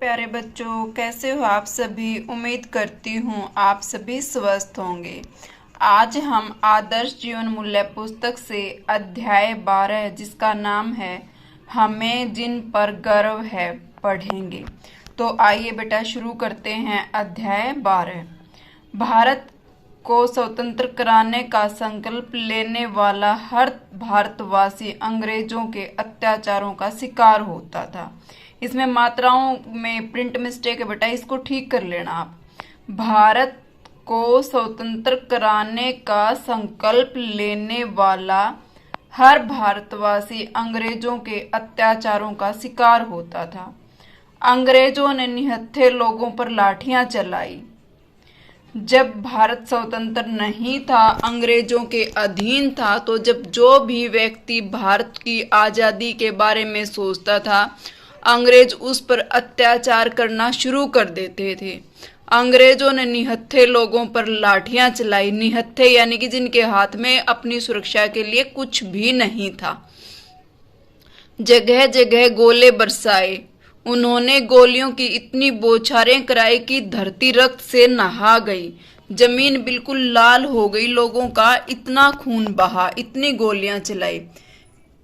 प्यारे बच्चों, कैसे हो आप सभी। उम्मीद करती हूँ आप सभी स्वस्थ होंगे। आज हम आदर्श जीवन मूल्य पुस्तक से अध्याय 12 जिसका नाम है हमें जिन पर गर्व है पढ़ेंगे। तो आइए बेटा शुरू करते हैं। अध्याय 12। भारत को स्वतंत्र कराने का संकल्प लेने वाला हर भारतवासी अंग्रेजों के अत्याचारों का शिकार होता था। इसमें मात्राओं में प्रिंट मिस्टेक है बेटा, इसको ठीक कर लेना आप। भारत को स्वतंत्र कराने का संकल्प लेने वाला हर भारतवासी अंग्रेजों के अत्याचारों का शिकार होता था। अंग्रेजों ने निहत्थे लोगों पर लाठियां चलाई। जब भारत स्वतंत्र नहीं था, अंग्रेजों के अधीन था, तो जब जो भी व्यक्ति भारत की आज़ादी के बारे में सोचता था, अंग्रेज उस पर अत्याचार करना शुरू कर देते थे। अंग्रेजों ने निहत्थे लोगों पर लाठियां चलाई। निहत्थे यानी कि जिनके हाथ में अपनी सुरक्षा के लिए कुछ भी नहीं था। जगह जगह गोले बरसाए। उन्होंने गोलियों की इतनी बौछारें कराई कि धरती रक्त से नहा गई। जमीन बिल्कुल लाल हो गई। लोगों का इतना खून बहा, इतनी गोलियां चलाई।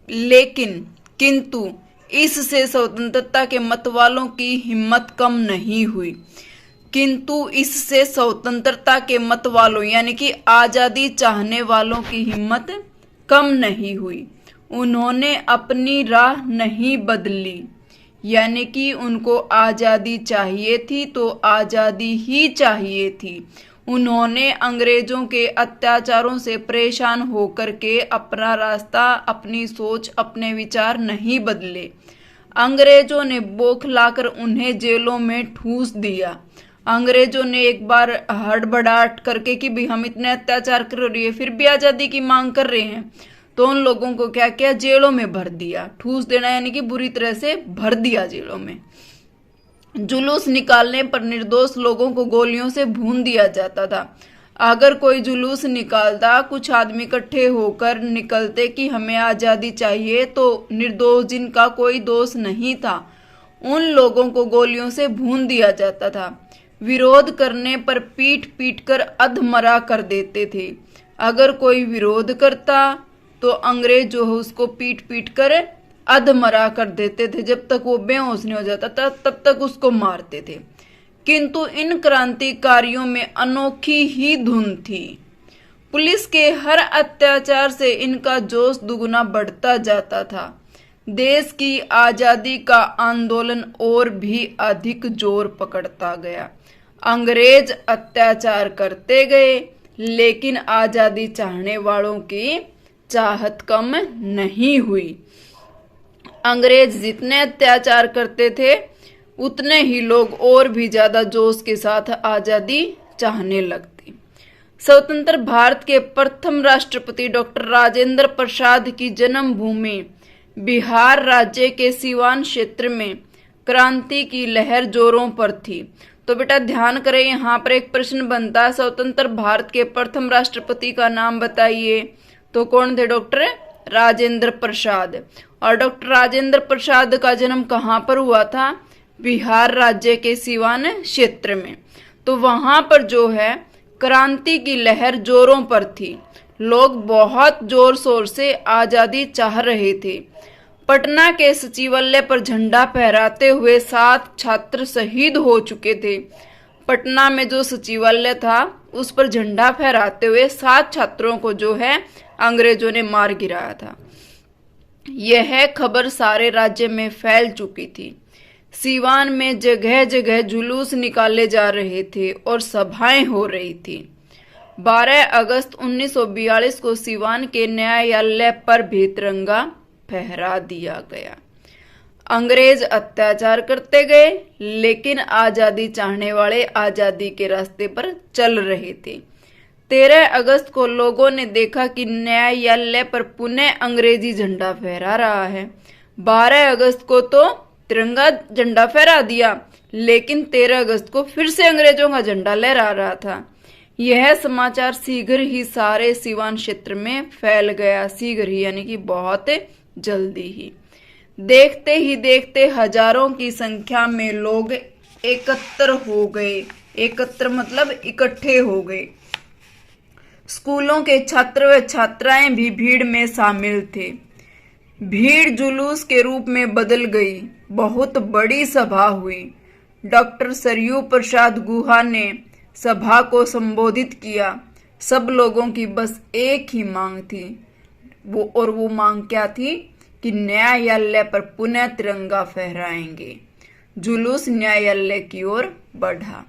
लेकिन किंतु इससे स्वतंत्रता के मतवालों की हिम्मत कम नहीं हुई। किंतु इससे स्वतंत्रता के मतवालों यानी कि आजादी चाहने वालों की हिम्मत कम नहीं हुई। उन्होंने अपनी राह नहीं बदली। यानी कि उनको आजादी चाहिए थी तो आजादी ही चाहिए थी। उन्होंने अंग्रेजों के अत्याचारों से परेशान होकर के अपना रास्ता, अपनी सोच, अपने विचार नहीं बदले। अंग्रेजों ने बौखलाकर उन्हें जेलों में ठूस दिया। अंग्रेजों ने एक बार हड़बड़ाहट करके कि भी हम इतने अत्याचार कर रही है फिर भी आजादी की मांग कर रहे हैं, तो उन लोगों को क्या किया, जेलों में भर दिया। ठूस देना यानी कि बुरी तरह से भर दिया जेलों में। जुलूस निकालने पर निर्दोष लोगों को गोलियों से भून दिया जाता था। अगर कोई जुलूस निकालता, कुछ आदमी इकट्ठे होकर निकलते कि हमें आजादी चाहिए, तो निर्दोष जिनका कोई दोष नहीं था उन लोगों को गोलियों से भून दिया जाता था। विरोध करने पर पीट पीट कर अधमरा कर देते थे। अगर कोई विरोध करता तो अंग्रेज जो है उसको पीट पीट कर अधमरा कर देते थे। जब तक वो बेहोश नहीं हो जाता था तब तक उसको मारते थे। किंतु इन क्रांतिकारियों में अनोखी ही धुन थी। पुलिस के हर अत्याचार से इनका जोश दुगुना बढ़ता जाता था। देश की आजादी का आंदोलन और भी अधिक जोर पकड़ता गया। अंग्रेज अत्याचार करते गए, लेकिन आजादी चाहने वालों की चाहत कम नहीं हुई। अंग्रेज जितने अत्याचार करते थे उतने ही लोग और भी ज्यादा जोश के साथ आजादी चाहने लगते। स्वतंत्र भारत के प्रथम राष्ट्रपति डॉक्टर राजेंद्र प्रसाद की जन्मभूमि बिहार राज्य के सीवान क्षेत्र में क्रांति की लहर जोरों पर थी। तो बेटा ध्यान करें, यहाँ पर एक प्रश्न बनता है, स्वतंत्र भारत के प्रथम राष्ट्रपति का नाम बताइए। तो कौन थे? डॉक्टर राजेंद्र प्रसाद। और डॉक्टर राजेंद्र प्रसाद का जन्म कहाँ पर हुआ था? बिहार राज्य के सीवान क्षेत्र में। तो वहां पर जो है क्रांति की लहर जोरों पर थी। लोग बहुत जोर शोर से आजादी चाह रहे थे। पटना के सचिवालय पर झंडा फहराते हुए 7 छात्र शहीद हो चुके थे। पटना में जो सचिवालय था उस पर झंडा फहराते हुए 7 छात्रों को जो है अंग्रेजों ने मार गिराया था। यह खबर सारे राज्य में फैल चुकी थी। सीवान में जगह जगह जुलूस निकाले जा रहे थे और सभाएं हो रही थी। 12 अगस्त 1942 को सीवान के न्यायालय पर भी तिरंगा फहरा दिया गया। अंग्रेज अत्याचार करते गए, लेकिन आजादी चाहने वाले आजादी के रास्ते पर चल रहे थे। 13 अगस्त को लोगों ने देखा कि न्यायालय पर पुनः अंग्रेजी झंडा फहरा रहा है। 12 अगस्त को तो तिरंगा झंडा फहरा दिया, लेकिन 13 अगस्त को फिर से अंग्रेजों का झंडा लहरा रहा था। यह समाचार शीघ्र ही सारे सीवान क्षेत्र में फैल गया। शीघ्र ही यानी कि बहुत जल्दी ही। देखते ही देखते हजारों की संख्या में लोग एकत्र हो गए। एकत्र मतलब इकट्ठे हो गए। स्कूलों के छात्र व छात्राएं भी भीड़ में शामिल थे। भीड़ जुलूस के रूप में बदल गई। बहुत बड़ी सभा हुई। डॉक्टर सरयू प्रसाद गुहा ने सभा को संबोधित किया। सब लोगों की बस एक ही मांग थी। वो मांग क्या थी कि न्यायालय पर पुनः तिरंगा फहराएंगे। जुलूस न्यायालय की ओर बढ़ा।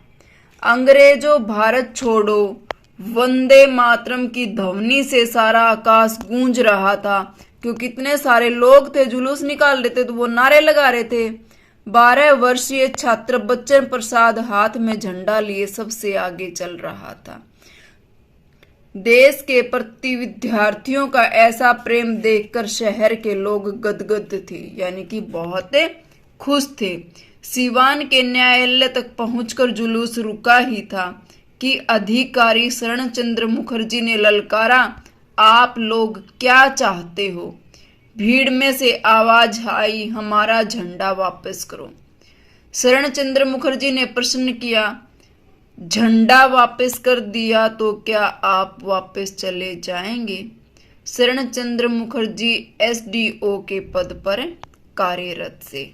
अंग्रेजों भारत छोड़ो वंदे मातरम की ध्वनि से सारा आकाश गूंज रहा था, क्योंकि इतने सारे लोग थे, जुलूस निकाल रहे थे तो वो नारे लगा रहे थे। 12 वर्षीय छात्र बच्चन प्रसाद हाथ में झंडा लिए सबसे आगे चल रहा था। देश के प्रति विद्यार्थियों का ऐसा प्रेम देखकर शहर के लोग गदगद थे, यानी कि बहुत खुश थे। सिवान के न्यायालय तक पहुंचकर जुलूस रुका ही था कि अधिकारी शरणचंद्र मुखर्जी ने ललकारा, आप लोग क्या चाहते हो? भीड़ में से आवाज आई, हमारा झंडा वापस करो। शरणचंद्र मुखर्जी ने प्रश्न किया, झंडा वापस कर दिया तो क्या आप वापस चले जाएंगे? शरणचंद्र मुखर्जी एसडीओ के पद पर कार्यरत थे।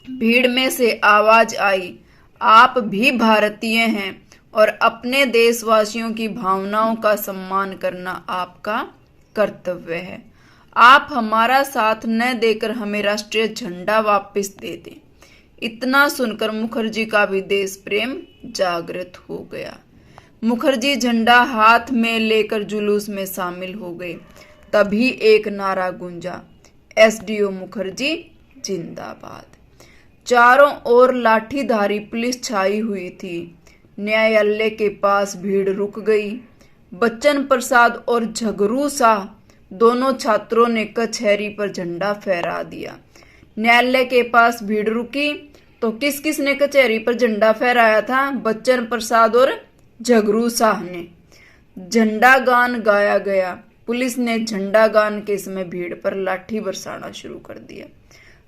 भीड़ में से आवाज आई, आप भी भारतीय हैं और अपने देशवासियों की भावनाओं का सम्मान करना आपका कर्तव्य है। आप हमारा साथ न देकर हमें राष्ट्रीय झंडा वापस दे दें। इतना सुनकर मुखर्जी का भी देश प्रेम जागृत हो गया। मुखर्जी झंडा हाथ में लेकर जुलूस में शामिल हो गए। तभी एक नारा गूंजा, एसडीओ मुखर्जी जिंदाबाद। चारों ओर लाठीधारी पुलिस छाई हुई थी। न्यायालय के पास भीड़ रुक गई। बच्चन प्रसाद और झगरू शाह दोनों छात्रों ने कचहरी पर झंडा फहरा दिया। न्यायालय के पास भीड़ रुकी तो किस किस ने कचहरी पर झंडा फहराया था? बच्चन प्रसाद और झगरू शाह ने। झंडा गान गाया गया। पुलिस ने झंडा गान के समय भीड़ पर लाठी बरसाना शुरू कर दिया।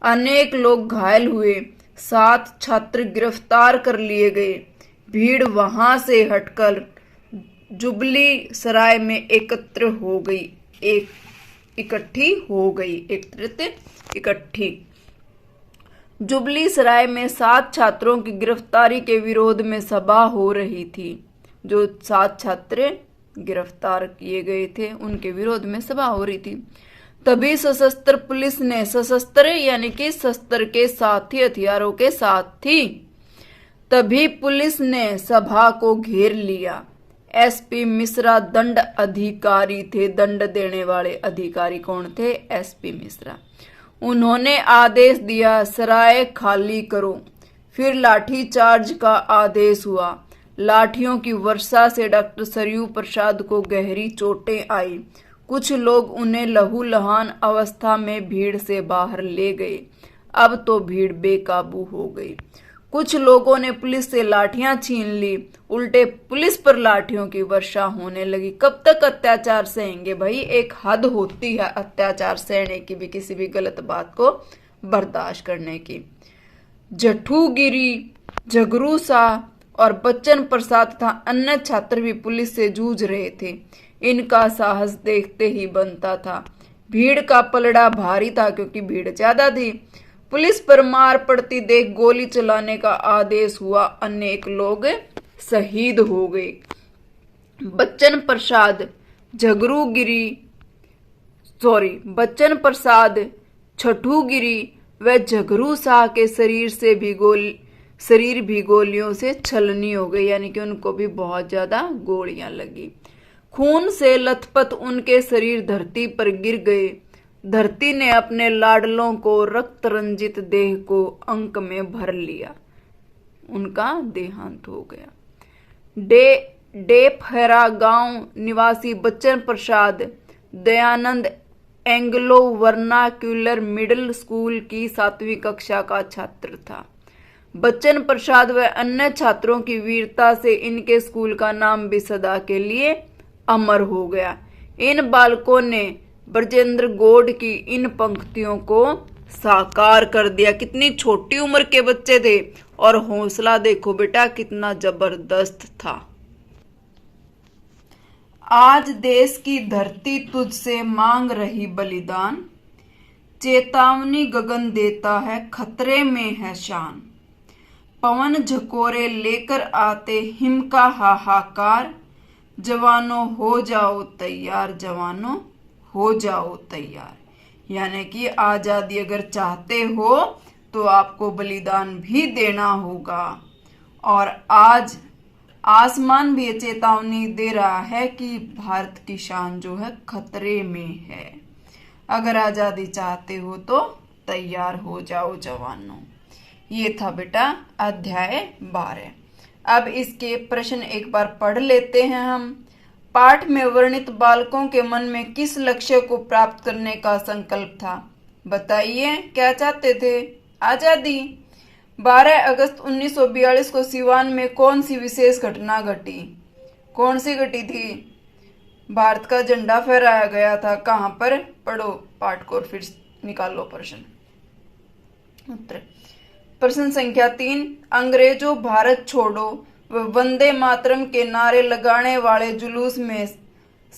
अनेक लोग घायल हुए। 7 छात्र गिरफ्तार कर लिए गए। भीड़ वहां से हटकर जुबली सराय में एकत्रित इकट्ठी। जुबली सराय में 7 छात्रों की गिरफ्तारी के विरोध में सभा हो रही थी। जो 7 छात्र गिरफ्तार किए गए थे उनके विरोध में सभा हो रही थी। तभी सशस्त्र पुलिस ने, सशस्त्र यानी कि शस्त्र के साथ ही, हथियारों के साथ थी, तभी पुलिस ने सभा को घेर लिया। एसपी मिश्रा दंड अधिकारी थे। दंड देने वाले अधिकारी कौन थे? एसपी मिश्रा। उन्होंने आदेश दिया, सराय खाली करो। फिर लाठी चार्ज का आदेश हुआ। लाठियों की वर्षा से डॉक्टर सरयू प्रसाद को गहरी चोटें आई। कुछ लोग उन्हें लहूलुहान अवस्था में भीड़ से बाहर ले गए। अब तो भीड़ बेकाबू हो गई। कुछ लोगों ने पुलिस से लाठियां छीन ली। उल्टे पुलिस पर लाठियों की वर्षा होने लगी। कब तक अत्याचार सहेंगे भाई? एक हद होती है अत्याचार सहने की भी, किसी भी गलत बात को बर्दाश्त करने की। जठूगिरी, झगरू शाह और बच्चन प्रसाद तथा अन्य छात्र भी पुलिस से जूझ रहे थे। इनका साहस देखते ही बनता था। भीड़ का पलड़ा भारी था क्योंकि भीड़ ज्यादा थी। पुलिस पर मार पड़ती देख गोली चलाने का आदेश हुआ। अनेक लोग शहीद हो गए। बच्चन प्रसाद, छठूगिरी व झगरू शाह के शरीर भी गोलियों से छलनी हो गई, यानी कि उनको भी बहुत ज्यादा गोलियां लगी। खून से लथपथ उनके शरीर धरती पर गिर गए। धरती ने अपने लाडलों को, रक्त रंजित देह को अंक में भर लिया। उनका देहांत हो गया। डेफहरा गांव निवासी Bachchan Prasad Dayanand Anglo vernacular middle school की 7वीं कक्षा का छात्र था। बच्चन प्रसाद व अन्य छात्रों की वीरता से इनके स्कूल का नाम भी सदा के लिए अमर हो गया। इन बालकों ने ब्रजेंद्र गौड़ की इन पंक्तियों को साकार कर दिया। कितनी छोटी उम्र के बच्चे थे और हौसला देखो बेटा कितना जबरदस्त था। आज देश की धरती तुझसे मांग रही बलिदान, चेतावनी गगन देता है खतरे में है शान। पवन झकोरे लेकर आते हिम का हाहाकार, जवानों हो जाओ तैयार, जवानों हो जाओ तैयार। यानी कि आजादी अगर चाहते हो तो आपको बलिदान भी देना होगा। और आज आसमान भी ये चेतावनी दे रहा है कि भारत की शान जो है खतरे में है। अगर आजादी चाहते हो तो तैयार हो जाओ जवानों। ये था बेटा अध्याय 12। अब इसके प्रश्न एक बार पढ़ लेते हैं हम। पाठ में वर्णित बालकों के मन में किस लक्ष्य को प्राप्त करने का संकल्प था? बताइए, क्या चाहते थे? आजादी। 12 अगस्त 1942 को सिवान में कौन सी विशेष घटना घटी? कौन सी घटी थी? भारत का झंडा फहराया गया था। कहां पर? पढ़ो पाठ को और फिर निकालो प्रश्न उत्तर। प्रश्न संख्या 3, अंग्रेजों भारत छोड़ो व वंदे मातरम के नारे लगाने वाले जुलूस में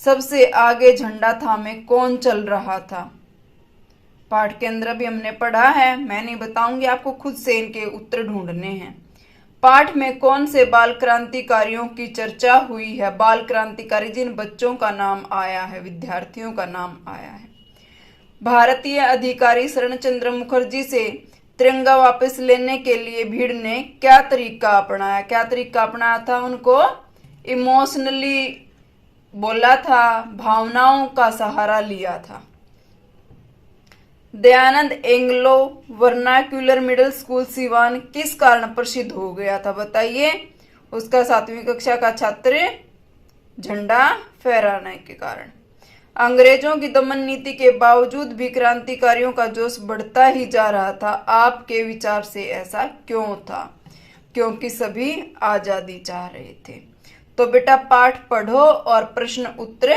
सबसे आगे झंडा थामे कौन चल रहा था? पाठ के अंदर भी हमने पढ़ा है, मैं नहीं बताऊंगी, आपको खुद से इनके उत्तर ढूंढने हैं। पाठ में कौन से बाल क्रांतिकारियों की चर्चा हुई है? बाल क्रांतिकारी जिन बच्चों का नाम आया है, विद्यार्थियों का नाम आया है। भारतीय अधिकारी शरणचंद्र मुखर्जी से तिरंगा वापस लेने के लिए भीड़ ने क्या तरीका अपनाया? क्या तरीका अपनाया था? उनको इमोशनली बोला था, भावनाओं का सहारा लिया था। Dayanand Anglo vernacular middle school Siwan किस कारण प्रसिद्ध हो गया था? बताइए। उसका 7वीं कक्षा का छात्र झंडा फहराने के कारण। अंग्रेजों की दमन नीति के बावजूद भी क्रांतिकारियों का जोश बढ़ता ही जा रहा था। आपके विचार से ऐसा क्यों था? क्योंकि सभी आजादी चाह रहे थे। तो बेटा पाठ पढ़ो और प्रश्न उत्तर,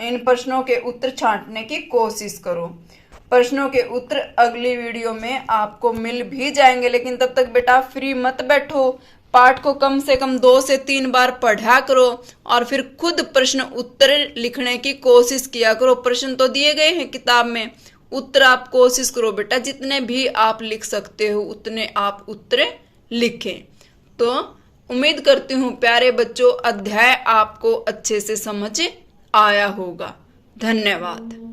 इन प्रश्नों के उत्तर छांटने की कोशिश करो। प्रश्नों के उत्तर अगली वीडियो में आपको मिल भी जाएंगे, लेकिन तब तक बेटा फ्री मत बैठो। पाठ को कम से कम 2 से 3 बार पढ़ा करो और फिर खुद प्रश्न उत्तर लिखने की कोशिश किया करो। प्रश्न तो दिए गए हैं किताब में, उत्तर आप कोशिश करो बेटा, जितने भी आप लिख सकते हो उतने आप उत्तर लिखें। तो उम्मीद करती हूँ प्यारे बच्चों, अध्याय आपको अच्छे से समझ आया होगा। धन्यवाद।